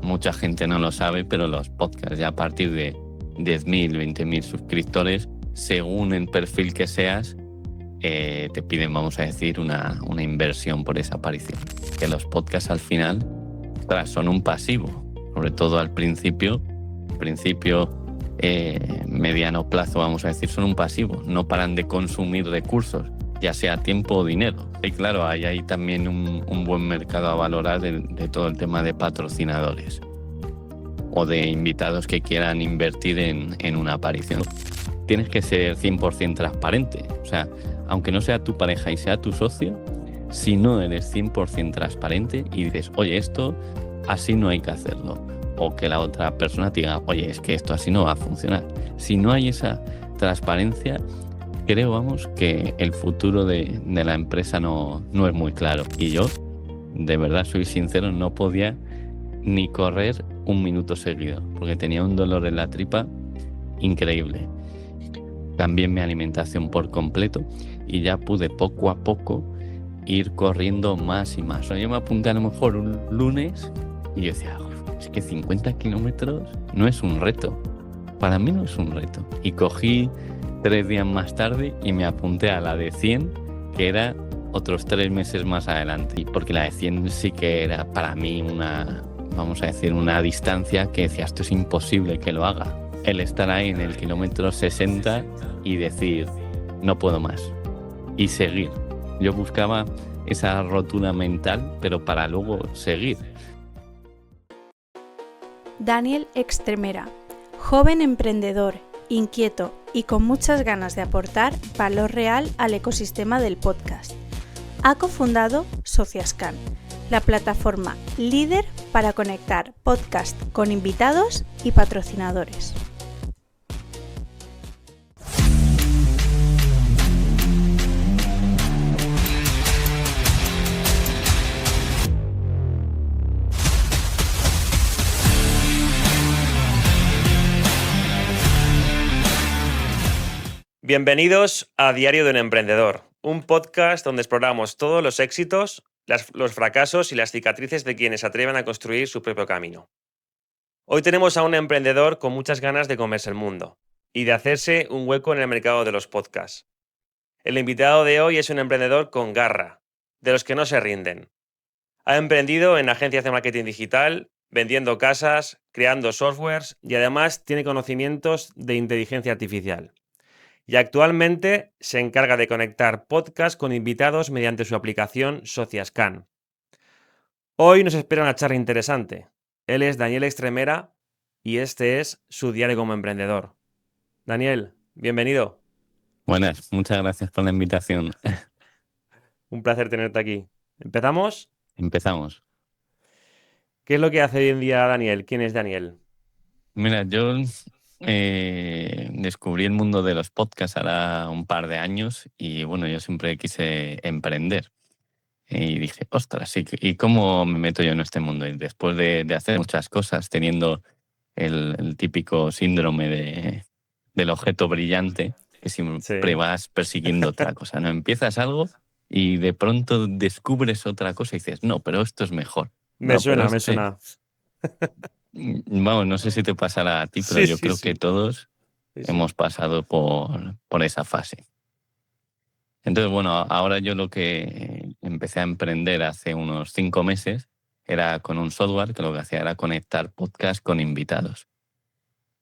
mucha gente no lo sabe, pero los podcasts ya a partir de 10.000, 20.000 suscriptores, según el perfil que seas, te piden, vamos a decir, una inversión por esa aparición. Que los podcasts al final, son un pasivo, sobre todo al principio, mediano plazo, vamos a decir, son un pasivo. No paran de consumir recursos, ya sea tiempo o dinero. Y claro, hay también un buen mercado a valorar de todo el tema de patrocinadores o de invitados que quieran invertir en una aparición. Tienes que ser 100% transparente. O sea, aunque no sea tu pareja y sea tu socio, si no eres 100% transparente y dices, oye, esto así no hay que hacerlo, o que la otra persona te diga, oye, es que esto así no va a funcionar. Si no hay esa transparencia, creo, vamos, que el futuro de la empresa no es muy claro. Y yo, de verdad, soy sincero, no podía ni correr un minuto seguido, porque tenía un dolor en la tripa increíble. Cambié mi alimentación por completo y ya pude poco a poco ir corriendo más y más. O sea, yo me apunté a lo mejor un lunes y yo decía, es que 50 kilómetros no es un reto. Para mí no es un reto. Y cogí 3 días más tarde y me apunté a la de 100, que era otros 3 meses más adelante. Porque la de 100 sí que era para mí vamos a decir, una distancia que decía, esto es imposible que lo haga. El estar ahí en el kilómetro 60 y decir, no puedo más. Y seguir. Yo buscaba esa rotura mental, pero para luego seguir. Daniel Extremera, joven emprendedor, inquieto y con muchas ganas de aportar valor real al ecosistema del podcast. Ha cofundado Sociascan, la plataforma líder para conectar podcast con invitados y patrocinadores. Bienvenidos a Diario de un Emprendedor, un podcast donde exploramos todos los éxitos, los fracasos y las cicatrices de quienes se atreven a construir su propio camino. Hoy tenemos a un emprendedor con muchas ganas de comerse el mundo y de hacerse un hueco en el mercado de los podcasts. El invitado de hoy es un emprendedor con garra, de los que no se rinden. Ha emprendido en agencias de marketing digital, vendiendo casas, creando softwares y además tiene conocimientos de inteligencia artificial. Y actualmente se encarga de conectar podcasts con invitados mediante su aplicación Sociascan. Hoy nos espera una charla interesante. Él es Daniel Extremera y este es su diario como emprendedor. Daniel, bienvenido. Buenas, muchas gracias por la invitación. Un placer tenerte aquí. ¿Empezamos? Empezamos. ¿Qué es lo que hace hoy en día Daniel? ¿Quién es Daniel? Mira, yo descubrí el mundo de los podcasts hará un par de años y bueno, yo siempre quise emprender. Y dije, ostras, ¿y cómo me meto yo en este mundo? Y después de hacer muchas cosas, teniendo el típico síndrome del objeto brillante, que siempre vas persiguiendo otra cosa, ¿no? Empiezas algo y de pronto descubres otra cosa y dices, no, pero esto es mejor. Me suena. Vamos, no sé si te pasará a ti, pero yo creo que todos hemos pasado por esa fase. Entonces, bueno, ahora yo lo que empecé a emprender hace unos 5 meses era con un software que lo que hacía era conectar podcast con invitados.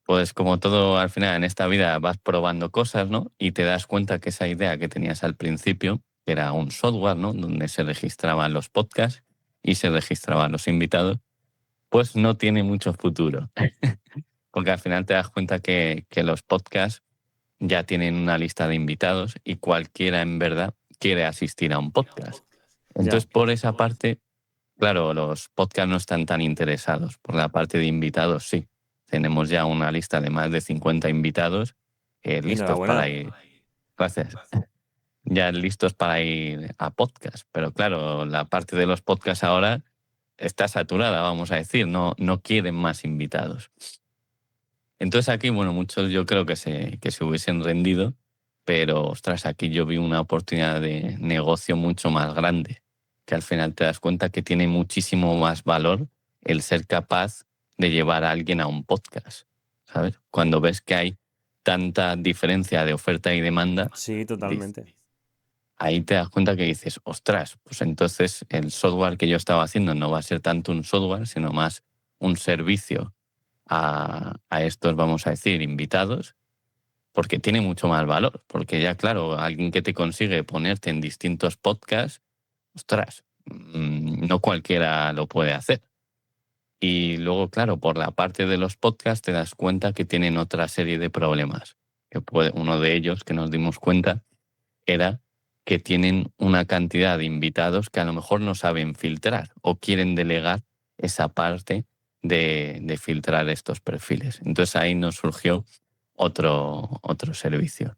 Pues como todo al final en esta vida vas probando cosas, ¿no? Y te das cuenta que esa idea que tenías al principio, que era un software, ¿no? Donde se registraban los podcasts y se registraban los invitados, pues no tiene mucho futuro. Porque al final te das cuenta que los podcasts ya tienen una lista de invitados y cualquiera en verdad quiere asistir a un podcast. Entonces, por esa parte, claro, los podcasts no están tan interesados. Por la parte de invitados, sí. Tenemos ya una lista de más de 50 invitados listos para ir. Gracias. Ya listos para ir a podcast. Pero claro, la parte de los podcasts ahora está saturada, vamos a decir. No quieren más invitados. Entonces aquí, bueno, muchos yo creo que se hubiesen rendido, pero, ostras, aquí yo vi una oportunidad de negocio mucho más grande, que al final te das cuenta que tiene muchísimo más valor el ser capaz de llevar a alguien a un podcast, ¿sabes? Cuando ves que hay tanta diferencia de oferta y demanda, Sí, totalmente. ahí te das cuenta que dices, ostras, pues entonces el software que yo estaba haciendo no va a ser tanto un software, sino más un servicio a estos, vamos a decir, invitados, porque tiene mucho más valor, porque ya claro, alguien que te consigue ponerte en distintos podcasts, ostras, no cualquiera lo puede hacer. Y luego, claro, por la parte de los podcasts te das cuenta que tienen otra serie de problemas. Uno de ellos que nos dimos cuenta era que tienen una cantidad de invitados que a lo mejor no saben filtrar o quieren delegar esa parte de filtrar estos perfiles. Entonces ahí nos surgió otro servicio.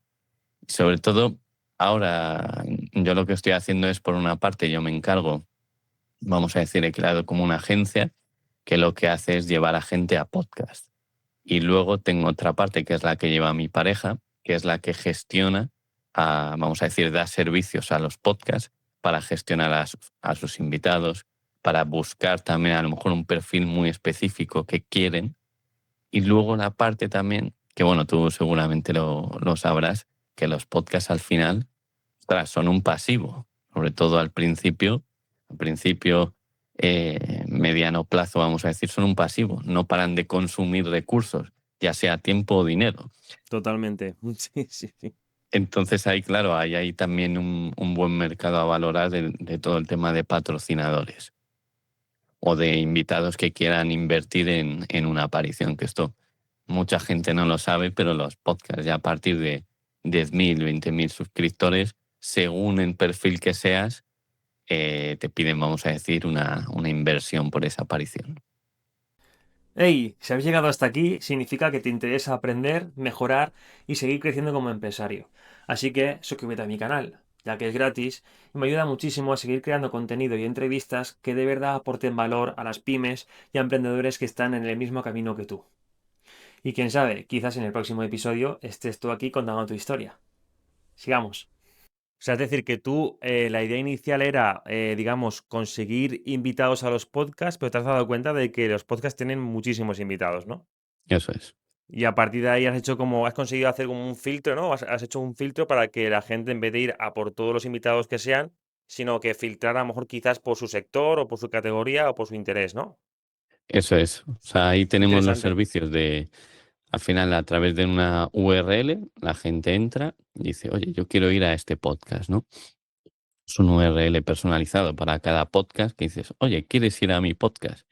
Sobre todo, ahora yo lo que estoy haciendo es, por una parte, yo me encargo, vamos a decir, he creado como una agencia que lo que hace es llevar a gente a podcast. Y luego tengo otra parte que es la que lleva mi pareja, que es la que gestiona, vamos a decir, da servicios a los podcasts para gestionar a sus invitados, para buscar también a lo mejor un perfil muy específico que quieren. Y luego la parte también, que bueno, tú seguramente lo sabrás, que los podcasts al final, ostras, son un pasivo, sobre todo al principio. Al principio, mediano plazo, vamos a decir, son un pasivo. No paran de consumir recursos, ya sea tiempo o dinero. Totalmente. Sí, sí, sí. Entonces ahí, claro, hay también un buen mercado a valorar de todo el tema de patrocinadores o de invitados que quieran invertir en una aparición, que esto mucha gente no lo sabe, pero los podcasts ya a partir de 10.000, 20.000 suscriptores, según el perfil que seas, te piden, vamos a decir, una inversión por esa aparición. Hey, si habéis llegado hasta aquí, significa que te interesa aprender, mejorar y seguir creciendo como empresario. Así que suscríbete a mi canal, ya que es gratis y me ayuda muchísimo a seguir creando contenido y entrevistas que de verdad aporten valor a las pymes y a emprendedores que están en el mismo camino que tú. Y quién sabe, quizás en el próximo episodio estés tú aquí contando tu historia. Sigamos. O sea, es decir, que tú, la idea inicial era, digamos, conseguir invitados a los podcasts, pero te has dado cuenta de que los podcasts tienen muchísimos invitados, ¿no? Eso es. Y a partir de ahí has conseguido hacer como un filtro, ¿no? Has hecho un filtro para que la gente, en vez de ir a por todos los invitados que sean, sino que filtrar a lo mejor quizás por su sector o por su categoría o por su interés, ¿no? Eso es. O sea, ahí tenemos los Interesante. servicios al final, a través de una URL, la gente entra y dice, oye, yo quiero ir a este podcast, ¿no? Es un URL personalizado para cada podcast que dices, oye, ¿quieres ir a mi podcast?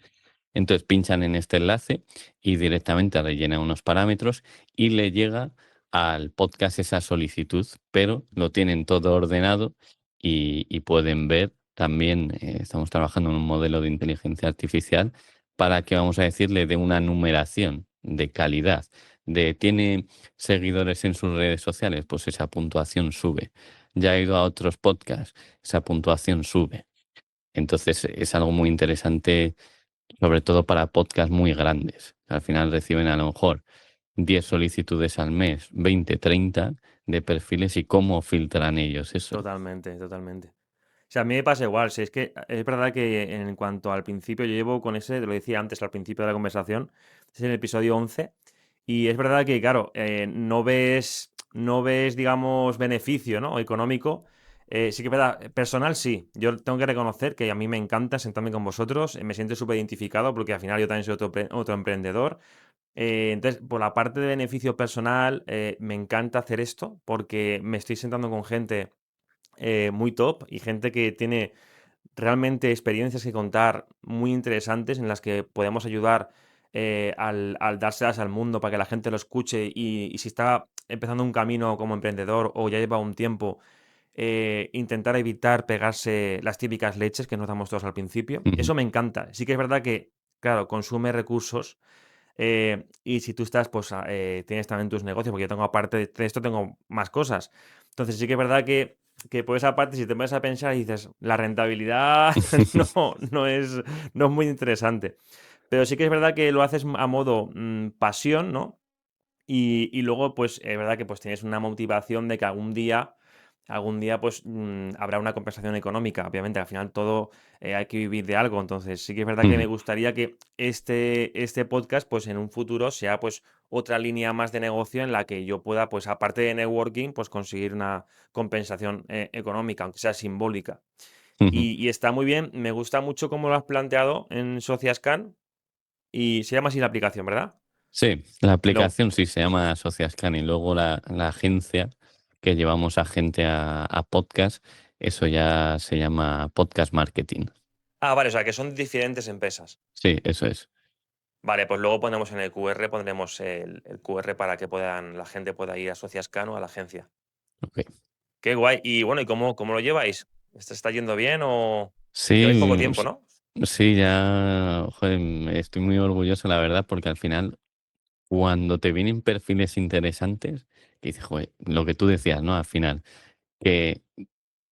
Entonces pinchan en este enlace y directamente rellena unos parámetros y le llega al podcast esa solicitud, pero lo tienen todo ordenado y pueden ver también, estamos trabajando en un modelo de inteligencia artificial para que, vamos a decirle, de una numeración de calidad, tiene seguidores en sus redes sociales, pues esa puntuación sube. Ya ha ido a otros podcasts, esa puntuación sube. Entonces es algo muy interesante, sobre todo para podcasts muy grandes. Al final reciben a lo mejor 10 solicitudes al mes, 20, 30 de perfiles y cómo filtran ellos eso. Totalmente, totalmente. O sea, a mí me pasa igual. Si es que es verdad que en cuanto al principio, yo llevo con ese, te lo decía antes al principio de la conversación, es el episodio 11, y es verdad que, claro, no ves, digamos, beneficio, ¿no? Económico. Sí que es verdad, personal sí. Yo tengo que reconocer que a mí me encanta sentarme con vosotros, me siento súper identificado porque al final yo también soy otro emprendedor. Entonces, por la parte de beneficio personal, me encanta hacer esto porque me estoy sentando con gente muy top y gente que tiene realmente experiencias que contar muy interesantes en las que podemos ayudar al dárselas al mundo para que la gente lo escuche y si está empezando un camino como emprendedor o ya lleva un tiempo, intentar evitar pegarse las típicas leches que nos damos todos al principio. Ujú. Eso me encanta. Sí que es verdad que, claro, consume recursos y si tú estás, pues tienes también tus negocios, porque yo tengo aparte de esto, tengo más cosas. Entonces sí que es verdad que por esa parte, si te pones a pensar y dices, la rentabilidad no es muy interesante. Pero sí que es verdad que lo haces a modo pasión, ¿no? Y luego, pues, es verdad que pues tienes una motivación de que algún día algún día pues habrá una compensación económica. Obviamente, al final todo hay que vivir de algo. Entonces, sí que es verdad que me Ujú, gustaría que este podcast, pues en un futuro sea pues otra línea más de negocio en la que yo pueda, pues aparte de networking, pues conseguir una compensación económica, aunque sea simbólica. ujú. Y está muy bien, me gusta mucho cómo lo has planteado en Sociascan y se llama así la aplicación, ¿verdad? Sí, la Lo, aplicación sí se llama Sociascan y luego la agencia que llevamos a gente a podcast, eso ya se llama Podcast Marketing. vale, o sea, que son diferentes empresas. Sí, eso es. Vale, pues luego ponemos en el QR, pondremos el QR para que la gente pueda ir a Sociascan o a la agencia. Ok. Qué guay. Y bueno, ¿y cómo lo lleváis? ¿Esto está yendo bien o lleváis poco Sí, tiempo, no? sí, ya, joder, estoy muy orgulloso, la verdad, porque al final, cuando te vienen perfiles interesantes, que dices, joder, lo que tú decías, ¿no? Al final, que,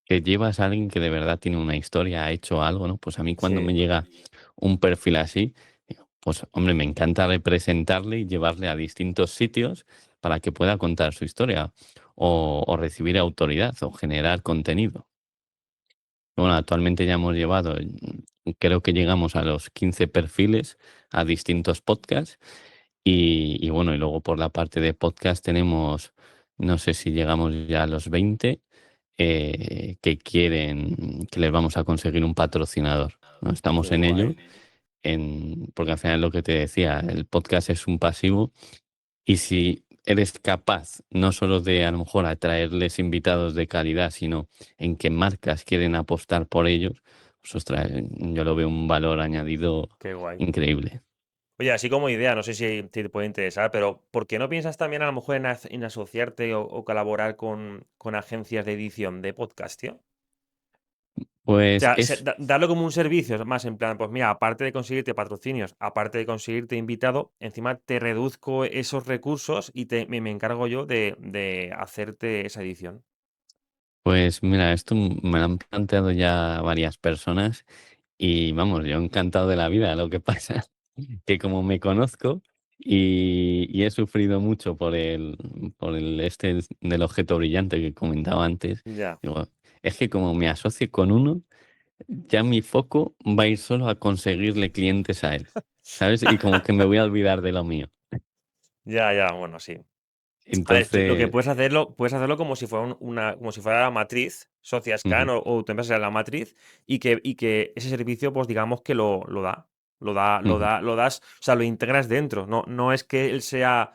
que llevas a alguien que de verdad tiene una historia, ha hecho algo, ¿no? Pues a mí cuando Sí. me llega un perfil así, digo, pues hombre, me encanta representarle y llevarle a distintos sitios para que pueda contar su historia o recibir autoridad o generar contenido. Bueno, actualmente ya hemos llevado, creo que llegamos a los 15 perfiles a distintos podcasts y bueno, y luego por la parte de podcast tenemos, no sé si llegamos ya a los 20 que quieren, que les vamos a conseguir un patrocinador, ¿no? Estamos Qué en guay. ello, porque al final lo que te decía, el podcast es un pasivo y si eres capaz no solo de a lo mejor atraerles invitados de calidad, sino en que marcas quieren apostar por ellos, pues ostras, yo lo veo un valor añadido Qué guay. increíble. Oye, así como idea, no sé si te puede interesar, pero ¿por qué no piensas también a lo mejor en asociarte o colaborar con agencias de edición de podcast, tío? O Pues sea, es, darlo como un servicio, es más en plan, pues mira, aparte de conseguirte patrocinios, aparte de conseguirte invitado, encima te reduzco esos recursos y me encargo yo de hacerte esa edición. pues mira, esto me lo han planteado ya varias personas y vamos, yo encantado de la vida. Lo que pasa que como me conozco y he sufrido mucho por el este del objeto brillante que comentaba antes, Ya. digo, es que como me asocie con uno, ya mi foco va a ir solo a conseguirle clientes a él, ¿sabes? Y como que me voy a olvidar de lo mío. Ya, ya, bueno, sí. A ver, lo que Entonces, puedes hacerlo como si fuera como si fuera la matriz, Sociascan ujú, o tu empresa sea la matriz, y que ese servicio, pues digamos que lo da. ujú, Lo das, o sea, lo integras dentro. No es que él sea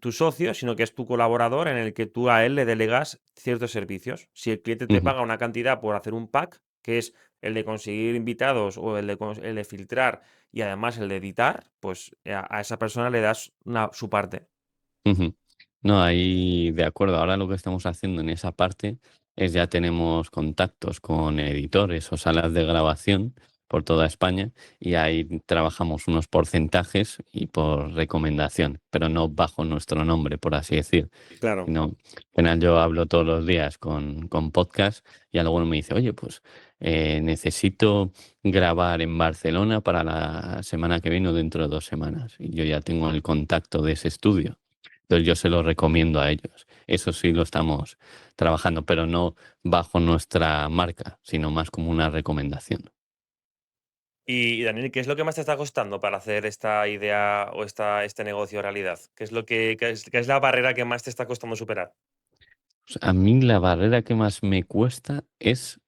tu socio, sino que es tu colaborador en el que tú a él le delegas ciertos servicios. Si el cliente te ujú, paga una cantidad por hacer un pack, que es el de conseguir invitados o el de filtrar y además el de editar, pues a esa persona le das su parte. ujú. No, ahí de acuerdo. Ahora lo que estamos haciendo en esa parte es ya tenemos contactos con editores o salas de grabación por toda España y ahí trabajamos unos porcentajes y por recomendación, pero no bajo nuestro nombre, por así decir. Claro. No, al final yo hablo todos los días con podcast y alguno me dice, oye, pues necesito grabar en Barcelona para la semana que viene o dentro de 2 semanas. Y yo ya tengo el contacto de ese estudio. Entonces yo se lo recomiendo a ellos. Eso sí lo estamos trabajando, pero no bajo nuestra marca, sino más como una recomendación. Y Daniel, ¿qué es lo que más te está costando para hacer esta idea o este negocio realidad? ¿Qué es la barrera que más te está costando superar? Pues, a mí la barrera que más me cuesta es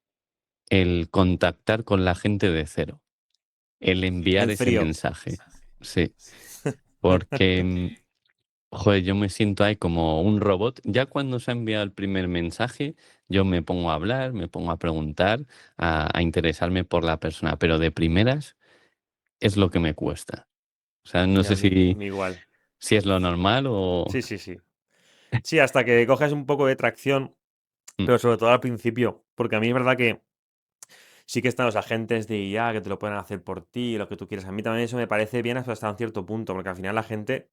el contactar con la gente de cero, el enviar En ese frío. mensaje. Sí, porque, joder, yo me siento ahí como un robot. Ya cuando se ha enviado el primer mensaje, yo me pongo a hablar, me pongo a preguntar, a interesarme por la persona, pero de primeras es lo que me cuesta. O sea, no Ya, sé a si, mí igual. si es lo normal o... Sí, sí, sí. Sí, hasta que coges un poco de tracción, Mm, pero sobre todo al principio, porque a mí es verdad que sí que están los agentes de IA que te lo pueden hacer por ti, lo que tú quieras. A mí también eso me parece bien hasta un cierto punto, porque al final la gente,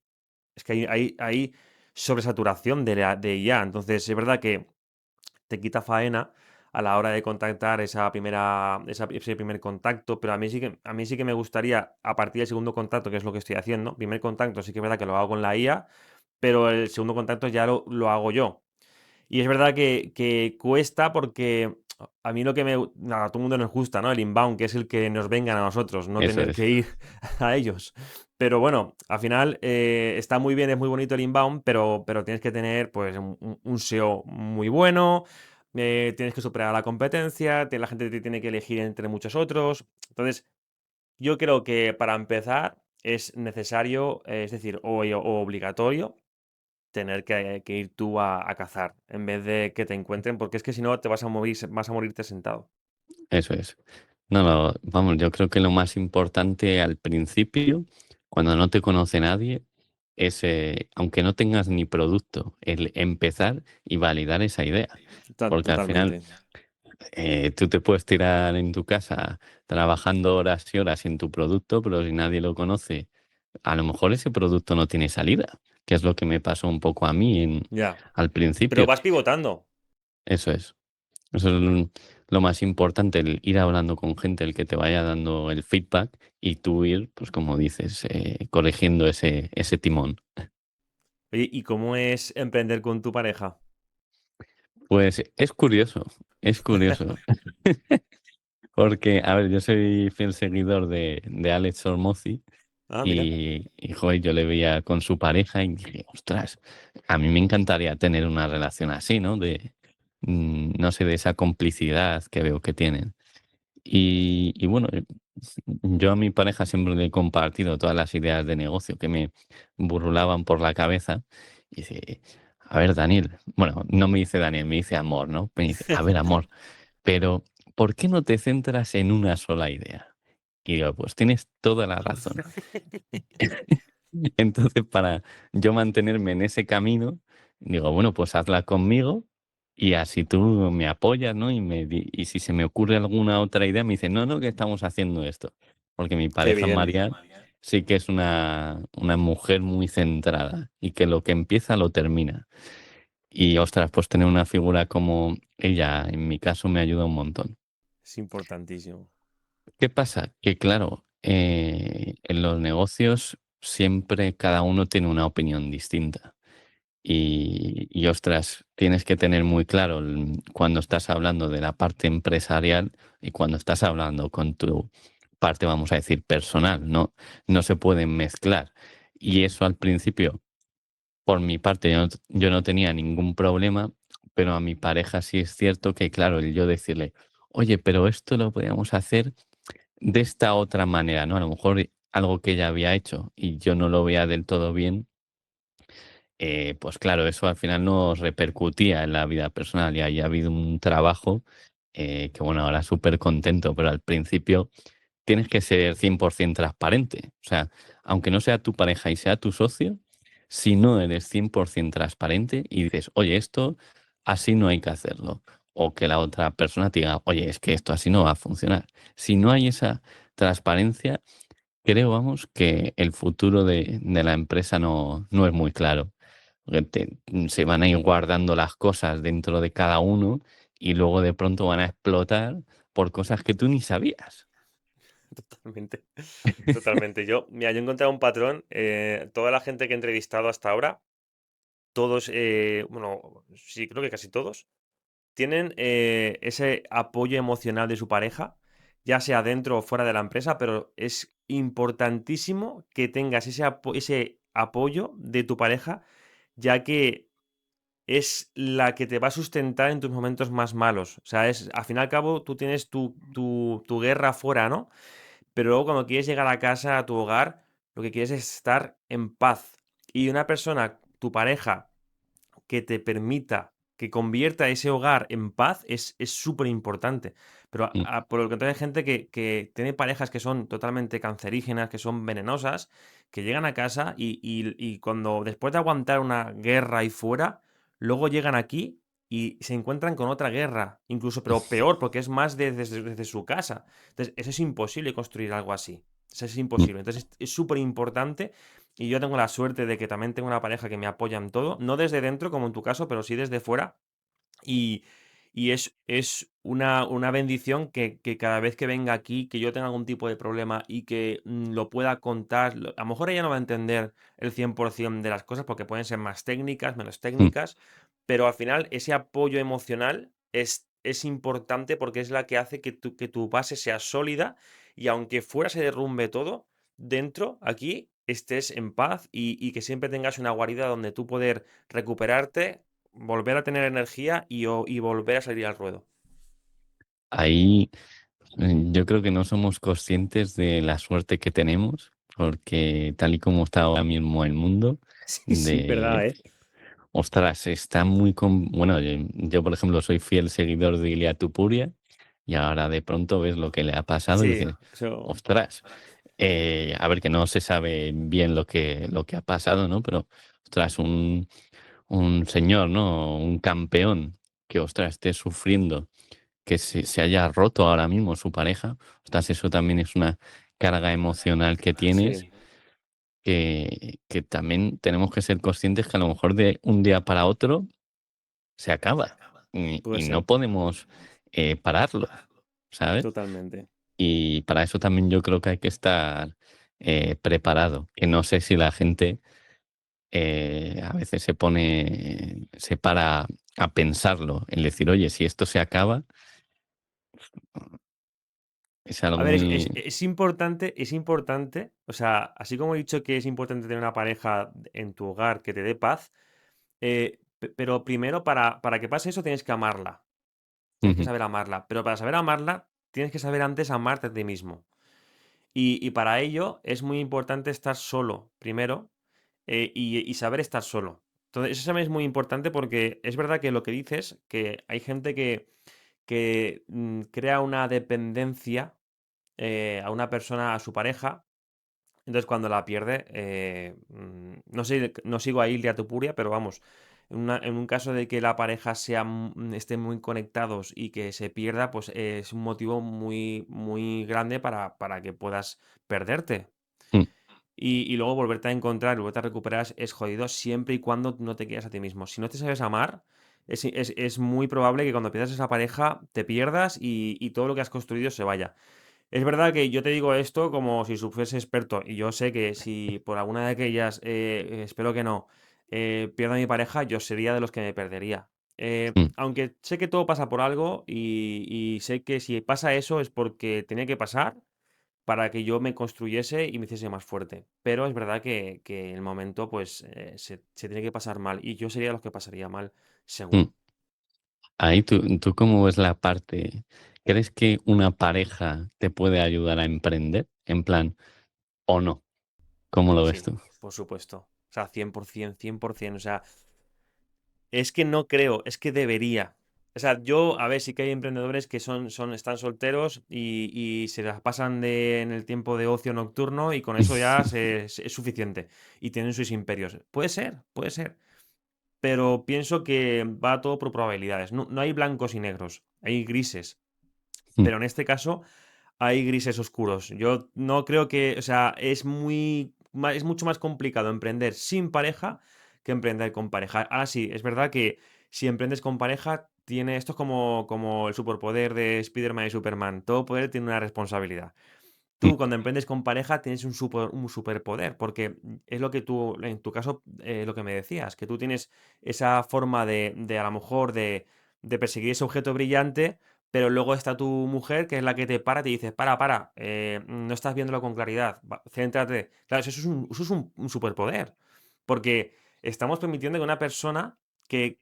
es que hay sobresaturación de IA. Entonces, es verdad que te quita faena a la hora de contactar ese primer contacto, pero a mí sí que me gustaría, a partir del segundo contacto, que es lo que estoy haciendo, primer contacto sí que es verdad que lo hago con la IA, pero el segundo contacto ya lo hago yo. Y es verdad que cuesta porque a mí lo que a todo el mundo nos gusta, ¿no? El inbound, que es el que nos vengan a nosotros, no Eso tener es, que ir a ellos. Pero bueno, al final está muy bien, es muy bonito el inbound, pero tienes que tener pues un SEO muy bueno, tienes que superar la competencia, la gente te tiene que elegir entre muchos otros. Entonces, yo creo que para empezar es necesario, es decir, o obligatorio tener que ir tú a cazar en vez de que te encuentren, porque es que si no te vas a morirte sentado. eso es. No, no, vamos, yo creo que lo más importante al principio, cuando no te conoce nadie, es, aunque no tengas ni producto, el empezar y validar esa idea. Porque al final Totalmente. tú te puedes tirar en tu casa trabajando horas y horas en tu producto, pero si nadie lo conoce, a lo mejor ese producto no tiene salida, que es lo que me pasó un poco a mí Ya. al Pero principio. vas pivotando. Eso es. Eso es lo más importante, el ir hablando con gente, el que te vaya dando el feedback y tú ir, pues como dices, corrigiendo ese timón. Oye, ¿y cómo es emprender con tu pareja? Pues es curioso, porque, a ver, yo soy fiel seguidor de Alex Hormozzi Ah, mira. joder, yo le veía con su pareja y dije, ostras, a mí me encantaría tener una relación así, ¿no? No sé, de esa complicidad que veo que tienen. Y bueno, yo a mi pareja siempre le he compartido todas las ideas de negocio que me burlaban por la cabeza. Y dice, a ver, Daniel, bueno, no me dice Daniel, me dice amor, ¿no? Me dice, a ver, amor, pero ¿por qué no te centras en una sola idea? Y digo, pues tienes toda la razón. Entonces, para yo mantenerme en ese camino, digo, bueno, pues hazla conmigo y así tú me apoyas, ¿no? Y si se me ocurre alguna otra idea, me dice, no, no, que estamos haciendo esto. Porque mi Qué pareja bien. María sí que es una mujer muy centrada y que lo que empieza lo termina. Y ostras, pues tener una figura como ella, en mi caso, me ayuda un montón. Es importantísimo. ¿Qué pasa? Que claro, en los negocios siempre cada uno tiene una opinión distinta. Ostras, tienes que tener muy claro cuando estás hablando de la parte empresarial y cuando estás hablando con tu parte, vamos a decir, personal. No se pueden mezclar. Y eso al principio, por mi parte, yo no tenía ningún problema, pero a mi pareja sí es cierto que, claro, el yo decirle, oye, pero esto lo podríamos hacer de esta otra manera, ¿no? A lo mejor algo que ella había hecho y yo no lo veía del todo bien, pues claro, eso al final nos repercutía en la vida personal y ahí ha habido un trabajo que, bueno, ahora súper contento, pero al principio tienes que ser 100% transparente. O sea, aunque no sea tu pareja y sea tu socio, si no eres 100% transparente y dices, oye, esto así no hay que hacerlo, o que la otra persona te diga, oye, es que esto así no va a funcionar. Si no hay esa transparencia, creo, vamos, que el futuro de la empresa no es muy claro. Porque se van a ir guardando las cosas dentro de cada uno y luego de pronto van a explotar por cosas que tú ni sabías. Totalmente. Totalmente. Mira, yo he encontrado un patrón. Toda la gente que he entrevistado hasta ahora, todos, bueno, sí, creo que casi todos, tienen ese apoyo emocional de su pareja, ya sea dentro o fuera de la empresa, pero es importantísimo que tengas ese apoyo de tu pareja, ya que es la que te va a sustentar en tus momentos más malos. O sea, al fin y al cabo, tú tienes tu guerra afuera, ¿no? Pero luego cuando quieres llegar a casa, a tu hogar, lo que quieres es estar en paz. Y una persona, tu pareja, que te permita, que convierta ese hogar en paz es súper importante. Pero Mm, por lo contrario hay gente que tiene parejas que son totalmente cancerígenas, que son venenosas, que llegan a casa y cuando después de aguantar una guerra ahí fuera, luego llegan aquí y se encuentran con otra guerra, incluso, pero peor, porque es más desde su casa. Entonces, eso es imposible construir algo así. Eso es mm. imposible. Entonces, es súper importante y yo tengo la suerte de que también tengo una pareja que me apoya en todo, no desde dentro como en tu caso, pero sí desde fuera. Y, y es una bendición que cada vez que venga aquí, que yo tenga algún tipo de problema y que lo pueda contar, a lo mejor ella no va a entender el 100% de las cosas porque pueden ser más técnicas, menos Mm. técnicas, pero al final ese apoyo emocional es importante porque es la que hace que tu base sea sólida y aunque fuera se derrumbe todo, dentro, aquí, estés en paz y que siempre tengas una guarida donde tú poder recuperarte, volver a tener energía y volver a salir al ruedo. Ahí yo creo que no somos conscientes de la suerte que tenemos, porque tal y como está ahora mismo el mundo, Sí, sí, verdad, de, ¿eh? ostras, está muy... Bueno, yo, por ejemplo soy fiel seguidor de Ilia Tupuria y ahora de pronto ves lo que le ha pasado y Sí, dices, eso. ostras, a ver que no se sabe bien lo que ha pasado, ¿no? Pero, ostras, un señor, ¿no? Un campeón que, ostras, esté sufriendo, que se haya roto ahora mismo su pareja, ostras, eso también es una carga emocional que tienes, Sí, que también tenemos que ser conscientes que a lo mejor de un día para otro se acaba puede y no ser, podemos pararlo, ¿sabes? totalmente. Y para eso también yo creo que hay que estar preparado, que no sé si la gente a veces se para a pensarlo, en decir, oye, si esto se acaba, es algo A ver, muy... es importante, o sea, así como he dicho que es importante tener una pareja en tu hogar que te dé paz, pero primero para que pase eso tienes que amarla, tienes que Ujú, saber amarla, pero para saber amarla tienes que saber antes amarte a ti mismo. Y para ello es muy importante estar solo primero y saber estar solo. Entonces, eso también es muy importante porque es verdad que lo que dices, que hay gente que crea una dependencia a una persona, a su pareja. Entonces, cuando la pierde, no sé, no sigo a Ilia Tupuria, pero vamos, en un caso de que la pareja esté muy conectados y que se pierda, pues es un motivo muy, muy grande para que puedas perderte. mm, Y luego volverte a encontrar, volverte a recuperar es jodido siempre y cuando no te quieras a ti mismo. Si no te sabes amar, es muy probable que cuando pierdas esa pareja te pierdas y todo lo que has construido se vaya. Es verdad que yo te digo esto como si fuese experto y yo sé que si por alguna de aquellas, espero que no, pierdo a mi pareja, yo sería de los que me perdería. mm, Aunque sé que todo pasa por algo y sé que si pasa eso es porque tenía que pasar para que yo me construyese y me hiciese más fuerte. Pero es verdad que en el momento pues se tiene que pasar mal y yo sería de los que pasaría mal, mm. seguro. Ahí tú cómo ves la parte, ¿crees que una pareja te puede ayudar a emprender? En plan, ¿o no? ¿Cómo lo ves Sí, tú? por supuesto. O sea, 100%, 100%. O sea, es que no creo, es que debería. O sea, yo, a ver, sí que hay emprendedores que están solteros y se las pasan en el tiempo de ocio nocturno y con eso ya es suficiente. Y tienen sus imperios. Puede ser, puede ser. Pero pienso que va todo por probabilidades. No, no hay blancos y negros, hay grises. Mm, Pero en este caso hay grises oscuros. Yo no creo que, o sea, es mucho más complicado emprender sin pareja que emprender con pareja. Ahora sí, es verdad que si emprendes con pareja, esto es como el superpoder de Spider-Man y Superman. Todo poder tiene una responsabilidad. mm, Tú cuando emprendes con pareja tienes un superpoder, porque es lo que tú, en tu caso, lo que me decías, que tú tienes esa forma de a lo mejor de perseguir ese objeto brillante, pero luego está tu mujer, que es la que te para y te dice, para, no estás viéndolo con claridad, céntrate. Claro, eso es un superpoder, porque estamos permitiendo que una persona que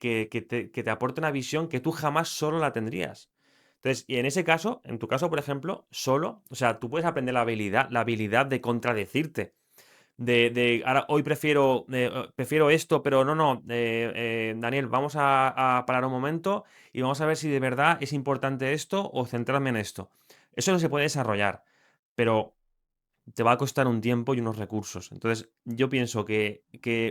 te aporte una visión que tú jamás solo la tendrías. Entonces, y en ese caso, en tu caso, por ejemplo, solo, o sea, tú puedes aprender la habilidad de contradecirte. Ahora, hoy prefiero esto, pero no, Daniel, vamos a parar un momento y vamos a ver si de verdad es importante esto o centrarme en esto. Eso no se puede desarrollar, pero te va a costar un tiempo y unos recursos. Entonces, yo pienso que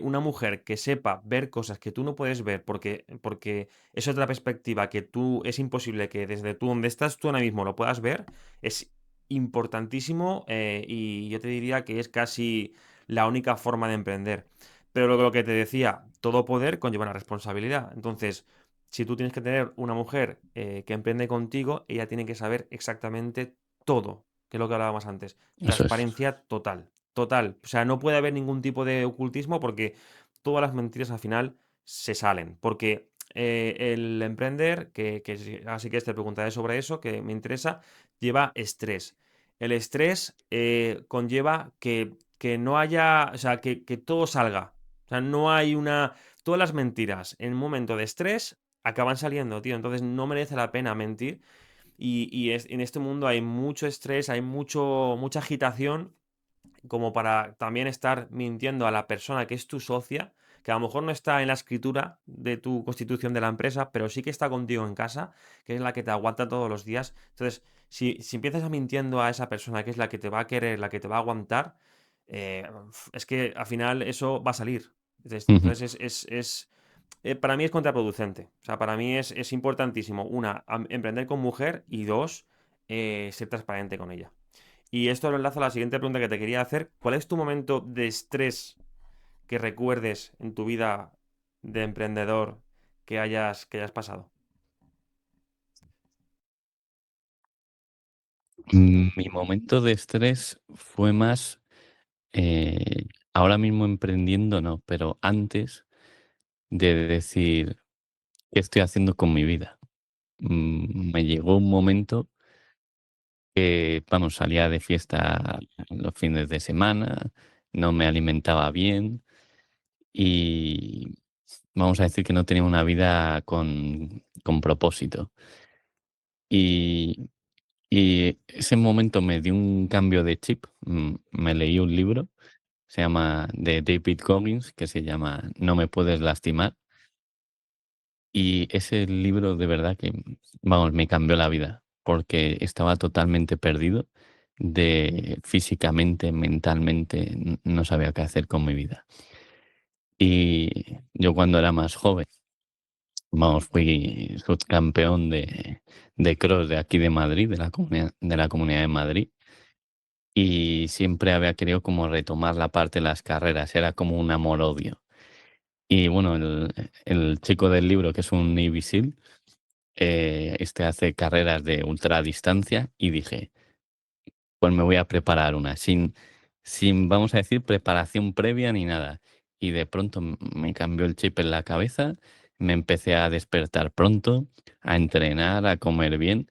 una mujer que sepa ver cosas que tú no puedes ver porque es otra perspectiva que es imposible que desde tú donde estás tú ahora mismo lo puedas ver, es importantísimo y yo te diría que es casi la única forma de emprender. Pero lo que te decía, todo poder conlleva una responsabilidad. Entonces, si tú tienes que tener una mujer que emprende contigo, ella tiene que saber exactamente todo, que es lo que hablábamos antes. eso es. Transparencia total, total. O sea, no puede haber ningún tipo de ocultismo porque todas las mentiras al final se salen. Porque el emprender, así que te preguntaré sobre eso, que me interesa, lleva estrés. El estrés conlleva que no haya, o sea, que todo salga. O sea, no hay una... Todas las mentiras en un momento de estrés acaban saliendo, tío. Entonces no merece la pena mentir. En este mundo hay mucho estrés, hay mucha agitación como para también estar mintiendo a la persona que es tu socia, que a lo mejor no está en la escritura de tu constitución de la empresa, pero sí que está contigo en casa, que es la que te aguanta todos los días. Entonces, si empiezas a mintiendo a esa persona que es la que te va a querer, la que te va a aguantar, es que al final eso va a salir. Ujú. Entonces, para mí es contraproducente. O sea, para mí es importantísimo, una, emprender con mujer y dos, ser transparente con ella. Y esto lo enlazo a la siguiente pregunta que te quería hacer. ¿Cuál es tu momento de estrés que recuerdes en tu vida de emprendedor que hayas pasado? Mi momento de estrés fue más, ahora mismo emprendiendo no, pero antes de decir, ¿qué estoy haciendo con mi vida? Me llegó un momento que, vamos, salía de fiesta los fines de semana, no me alimentaba bien y vamos a decir que no tenía una vida con propósito. Y, y ese momento me dio un cambio de chip. Me leí un libro, se llama de David Goggins, que se llama No me puedes lastimar. Y ese libro de verdad que, vamos, me cambió la vida, porque estaba totalmente perdido de físicamente, mentalmente, no sabía qué hacer con mi vida. Y yo cuando era más joven, vamos, fui subcampeón de cross de aquí de Madrid, de la Comunidad de Madrid, y siempre había querido como retomar la parte de las carreras, era como un amor-odio. Y bueno, el chico del libro, que es un Navy SEAL, hace carreras de ultradistancia y dije, pues me voy a preparar una, sin, vamos a decir, preparación previa ni nada. Y de pronto me cambió el chip en la cabeza, me empecé a despertar pronto, a entrenar, a comer bien.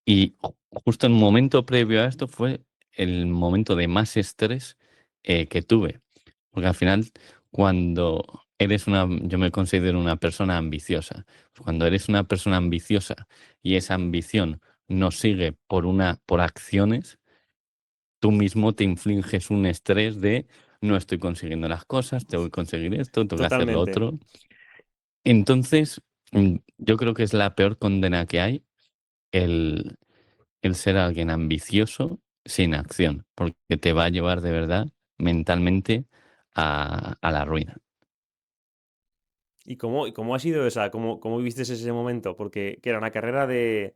Y justo el momento previo a esto fue el momento de más estrés que tuve. Porque al final, cuando yo me considero una persona ambiciosa. Cuando eres una persona ambiciosa y esa ambición no sigue por acciones, tú mismo te infliges un estrés de no estoy consiguiendo las cosas, tengo que conseguir esto, tengo que hacer lo Totalmente. otro. Entonces, yo creo que es la peor condena que hay el, el ser alguien ambicioso sin acción, porque te va a llevar de verdad mentalmente a la ruina. ¿Y cómo ha sido esa? ¿Cómo viviste ese momento? Porque, ¿qué era una carrera de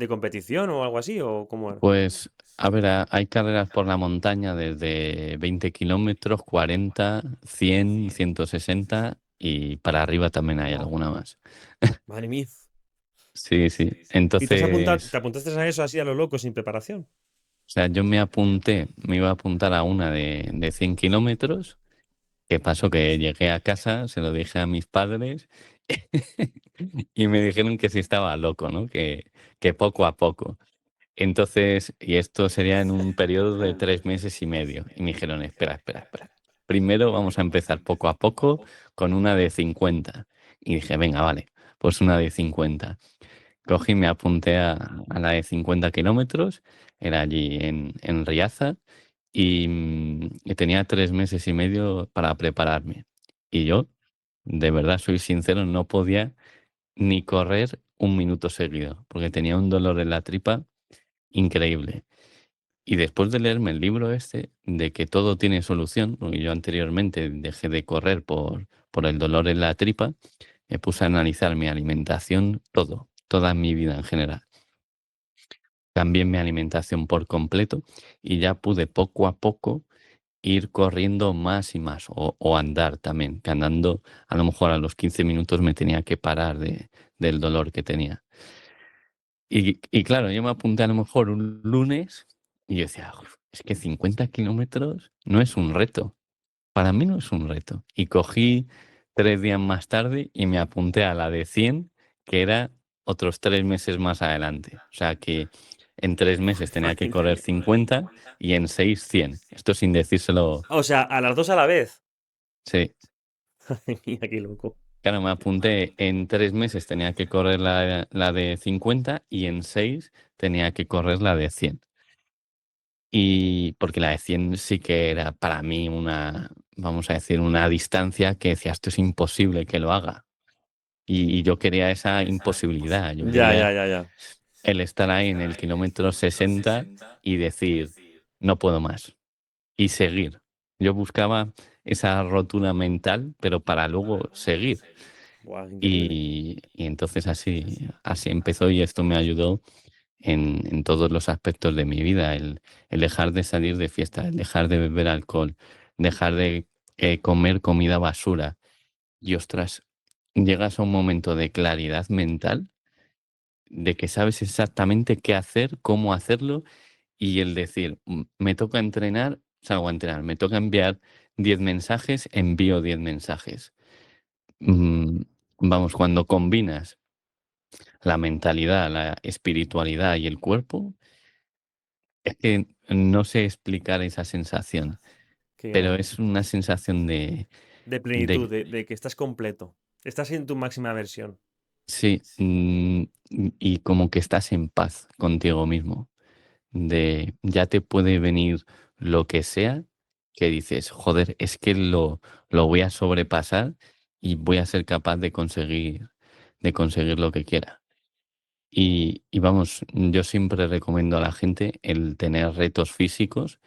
competición o algo así? ¿O cómo era? Pues, a ver, hay carreras por la montaña desde 20 kilómetros, 40, 100, 160 y para arriba también hay alguna más. Madre mía. Sí, sí. ¿Y te Entonces, apuntaste a eso así a lo loco, sin preparación? o sea, yo me iba a apuntar a una de 100 kilómetros. ¿Qué pasó? Que llegué a casa, se lo dije a mis padres y me dijeron que sí estaba loco, ¿no? Que poco a poco. Entonces, y esto sería en un periodo de 3 meses y medio. Y me dijeron, espera, espera, espera. Primero vamos a empezar poco a poco con una de 50. Y dije, venga, vale, pues una de 50. Cogí, me apunté a la de 50 kilómetros, era allí en Riaza, y tenía 3 meses y medio para prepararme. Y yo, de verdad, soy sincero, no podía ni correr un minuto seguido, porque tenía un dolor en la tripa increíble. Y después de leerme el libro de que todo tiene solución, porque yo anteriormente dejé de correr por el dolor en la tripa, me puse a analizar mi alimentación, todo, toda mi vida en general. Cambié mi alimentación por completo y ya pude poco a poco ir corriendo más y más o andar también, que andando a lo mejor a los 15 minutos me tenía que parar del dolor que tenía. Y claro, yo me apunté a lo mejor un lunes y yo decía, "Uf, es que 50 kilómetros no es un reto. Para mí no es un reto". Y cogí, 3 días más tarde y me apunté a la de 100, que era otros 3 meses más adelante. O sea que en 3 meses tenía que correr Imagínate. 50 y en 6 100. Esto sin decírselo. O sea, a las dos a la vez. Sí. Ay, mira, qué loco. Claro, me apunté en 3 meses tenía que correr la de 50 y en 6 tenía que correr la de 100. Y porque la de 100 sí que era para mí una, vamos a decir, una distancia que decía, esto es imposible que lo haga. Y yo quería esa imposibilidad, yo Ya, ya, quería ya, ya. el estar ahí en el kilómetro 60 y decir, no puedo más. Y seguir. Yo buscaba esa rotura mental, pero para luego seguir. Buah, increíble. Y entonces así empezó y esto me ayudó en todos los aspectos de mi vida, el dejar de salir de fiesta, el dejar de beber alcohol, dejar de comer comida basura. Y ostras, llegas a un momento de claridad mental, de que sabes exactamente qué hacer, cómo hacerlo, y el decir, me toca entrenar, salgo a entrenar, me toca enviar 10 mensajes, envío 10 mensajes. Mm, Vamos, cuando combinas la mentalidad, la espiritualidad y el cuerpo, es que no sé explicar esa sensación, Qué pero grande. es una sensación De plenitud, de de que estás completo. Estás en tu máxima versión. sí, y como que estás en paz contigo mismo, de ya te puede venir lo que sea, que dices, joder, es que lo voy a sobrepasar y voy a ser capaz de conseguir lo que quiera. Y vamos, yo siempre recomiendo a la gente el tener retos físicos,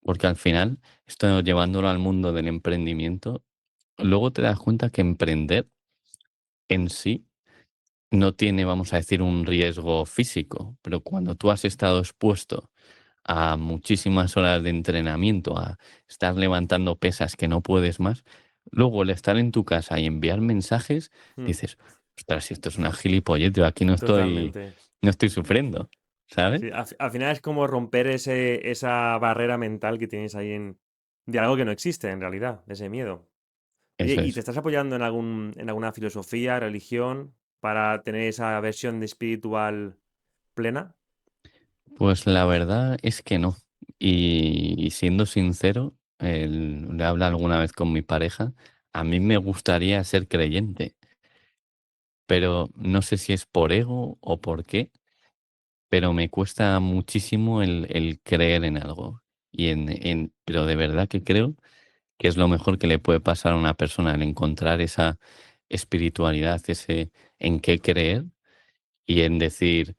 porque al final, esto llevándolo al mundo del emprendimiento, luego te das cuenta que emprender en sí no tiene, vamos a decir, un riesgo físico, pero cuando tú has estado expuesto a muchísimas horas de entrenamiento, a estar levantando pesas que no puedes más, luego el estar en tu casa y enviar mensajes, Mm, dices, ostras, si esto es una gilipollez, yo aquí totalmente. no estoy sufriendo, ¿sabes? Sí, al final es como romper esa barrera mental que tienes ahí de algo que no existe en realidad, de ese miedo. Oye, Eso ¿y te es. estás apoyando en alguna filosofía, religión, para tener esa versión de espiritual plena? Pues la verdad es que no. Y siendo sincero, le hablo alguna vez con mi pareja, a mí me gustaría ser creyente, pero no sé si es por ego o por qué, pero me cuesta muchísimo el creer en algo. Pero de verdad que creo que es lo mejor que le puede pasar a una persona, el encontrar esa espiritualidad, ese en qué creer y en decir,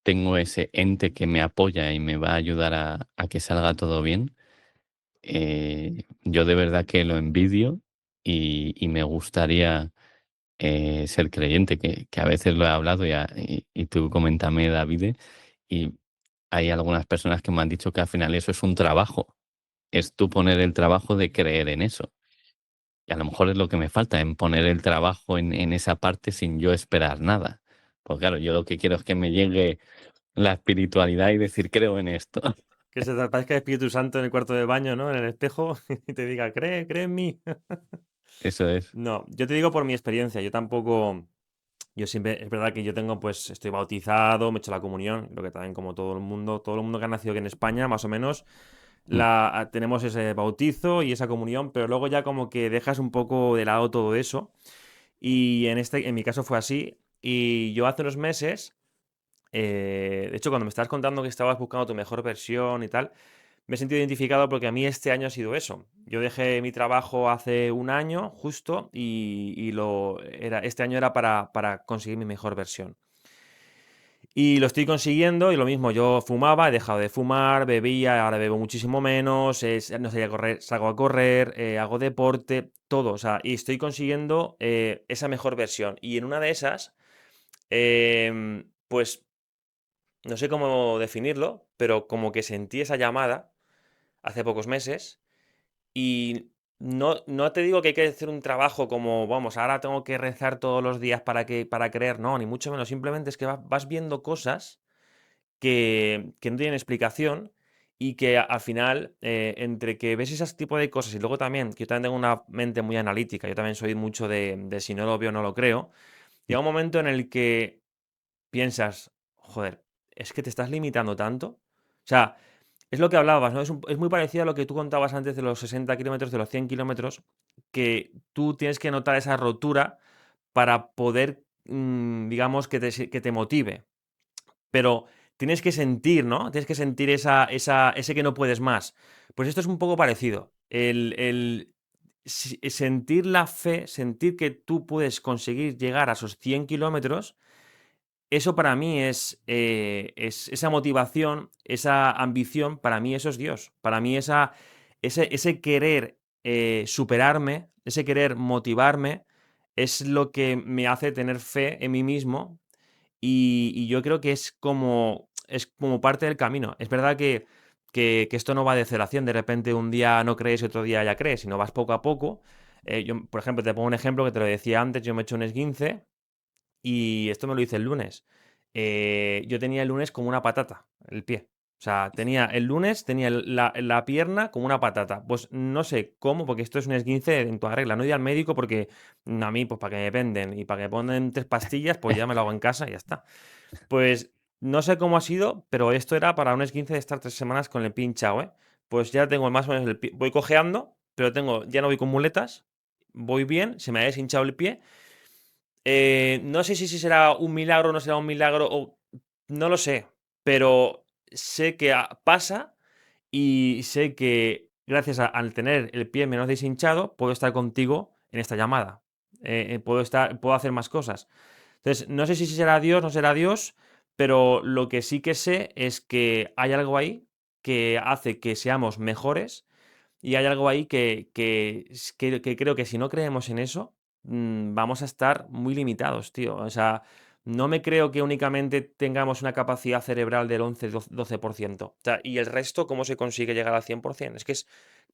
tengo ese ente que me apoya y me va a ayudar a que salga todo bien. Yo de verdad que lo envidio y me gustaría ser creyente, que a veces lo he hablado y tú coméntame, David, y hay algunas personas que me han dicho que al final eso es un trabajo, es tú poner el trabajo de creer en eso. Y a lo mejor es lo que me falta, en poner el trabajo en esa parte sin yo esperar nada. Pues claro, yo lo que quiero es que me llegue la espiritualidad y decir, creo en esto. Que se te aparezca el Espíritu Santo en el cuarto de baño, ¿no? En el espejo y te diga, cree en mí. Eso es. No, yo te digo por mi experiencia, yo tampoco, yo siempre, es verdad que yo tengo, pues, estoy bautizado, me he hecho la comunión, creo que también como todo el mundo que ha nacido aquí en España, más o menos, Mm. tenemos ese bautizo y esa comunión, pero luego ya como que dejas un poco de lado todo eso. Y en mi caso fue así. Y yo hace unos meses, de hecho, cuando me estabas contando que estabas buscando tu mejor versión y tal, me he sentido identificado porque a mí este año ha sido eso. Yo dejé mi trabajo hace un año justo este año era para conseguir mi mejor versión. Y lo estoy consiguiendo y lo mismo, yo fumaba, he dejado de fumar, bebía, ahora bebo muchísimo menos, no salía a correr, salgo a correr, hago deporte, todo, o sea, y estoy consiguiendo esa mejor versión. Y en una de esas, pues no sé cómo definirlo, pero como que sentí esa llamada hace pocos meses y no te digo que hay que hacer un trabajo como, vamos, ahora tengo que rezar todos los días para creer, no, ni mucho menos, simplemente es que vas viendo cosas que no tienen explicación y que al final, entre que ves ese tipo de cosas y luego también, que yo también tengo una mente muy analítica, yo también soy mucho de si no lo veo, no lo creo, llega un momento en el que piensas, joder, es que te estás limitando tanto. O sea, es lo que hablabas, ¿no? Es muy parecido a lo que tú contabas antes de los 60 kilómetros, de los 100 kilómetros, que tú tienes que notar esa rotura para poder, digamos, que te motive. Pero tienes que sentir, ¿no? Tienes que sentir ese que no puedes más. Pues esto es un poco parecido. Sentir la fe, sentir que tú puedes conseguir llegar a esos 100 kilómetros, eso para mí es esa motivación, esa ambición, para mí eso es Dios. Para mí ese querer superarme, ese querer motivarme, es lo que me hace tener fe en mí mismo y yo creo que es como parte del camino. Es verdad que esto no va de cero a 100, de repente un día no crees y otro día ya crees, sino vas poco a poco. Yo, por ejemplo, te pongo un ejemplo que te lo decía antes, yo me he hecho un esguince y esto me lo hice el lunes. Yo tenía el lunes como una patata, el pie. O sea, el lunes tenía la pierna como una patata. Pues no sé cómo, porque esto es un esguince en toda regla. No iba al médico porque a mí, pues para que me venden y para que me ponen 3 pastillas, pues ya me lo hago en casa y ya está. Pues no sé cómo ha sido, pero esto era para un esguince de estar 3 semanas con el pie hinchado, ¿eh? Pues ya tengo más o menos el pie. Voy cojeando, pero ya no voy con muletas. Voy bien, se me ha deshinchado el pie. No sé si será un milagro o no será un milagro, o no lo sé, pero sé que pasa y sé que gracias al tener el pie menos deshinchado, puedo estar contigo en esta llamada. Puedo hacer más cosas. Entonces, no sé si será Dios, no será Dios, pero lo que sí que sé es que hay algo ahí que hace que seamos mejores y hay algo ahí que creo que si no creemos en eso, vamos a estar muy limitados, tío. O sea, no me creo que únicamente tengamos una capacidad cerebral del 11-12%. O sea, y el resto, ¿cómo se consigue llegar al 100%?